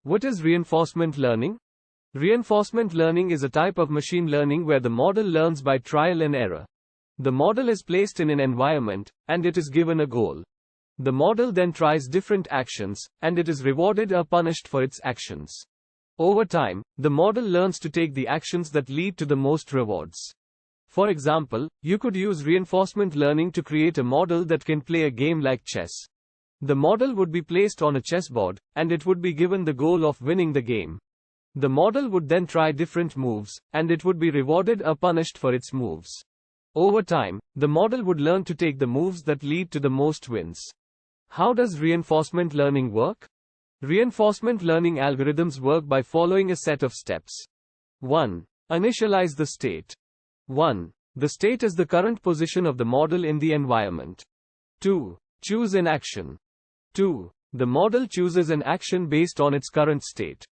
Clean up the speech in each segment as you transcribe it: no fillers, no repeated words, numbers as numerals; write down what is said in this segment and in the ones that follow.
What is reinforcement learning? Reinforcement learning is a type of machine learning where the model learns by trial and error. The model is placed in an environment, and it is given a goal. The model then tries different actions, and it is rewarded or punished for its actions. Over time, the model learns to take the actions that lead to the most rewards. For example, you could use reinforcement learning to create a model that can play a game like chess. The model would be placed on a chessboard, and it would be given the goal of winning the game. The model would then try different moves, and it would be rewarded or punished for its moves. Over time, the model would learn to take the moves that lead to the most wins. How does reinforcement learning work? Reinforcement learning algorithms work by following a set of steps. 1. Initialize the state. 1. The state is the current position of the model in the environment. 2. Choose an action. 2. The model chooses an action based on its current state.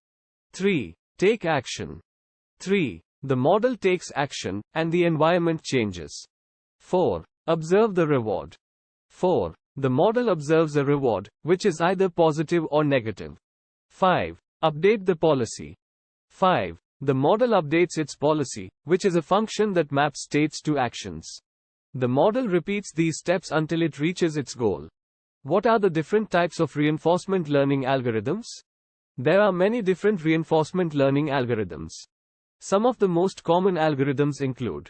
3. Take action. 3. The model takes action, and the environment changes. 4. Observe the reward. 4. The model observes a reward, which is either positive or negative. 5. Update the policy. 5. The model updates its policy, which is a function that maps states to actions. The model repeats these steps until it reaches its goal. What are the different types of reinforcement learning algorithms? There are many different reinforcement learning algorithms. Some of the most common algorithms include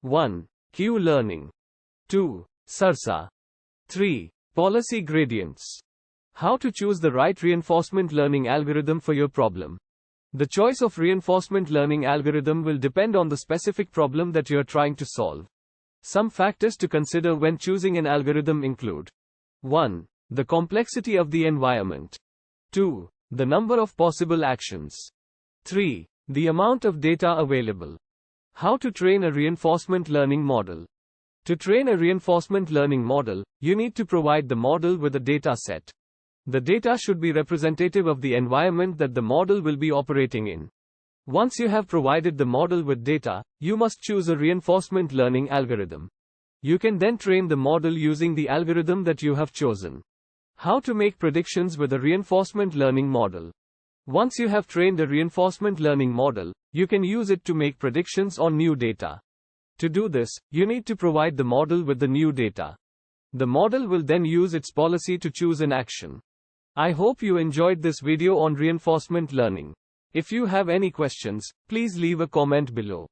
1. Q-learning. 2. SARSA. 3. Policy gradients. How to choose the right reinforcement learning algorithm for your problem. The choice of reinforcement learning algorithm will depend on the specific problem that you are trying to solve. Some factors to consider when choosing an algorithm include 1. The complexity of the environment. 2. The number of possible actions. 3. The amount of data available. How to train a reinforcement learning model. To train a reinforcement learning model, you need to provide the model with a data set. The data should be representative of the environment that the model will be operating in. Once you have provided the model with data, you must choose a reinforcement learning algorithm. You can then train the model using the algorithm that you have chosen. How to make predictions with a reinforcement learning model. Once you have trained a reinforcement learning model, you can use it to make predictions on new data. To do this, you need to provide the model with the new data. The model will then use its policy to choose an action. I hope you enjoyed this video on reinforcement learning. If you have any questions, please leave a comment below.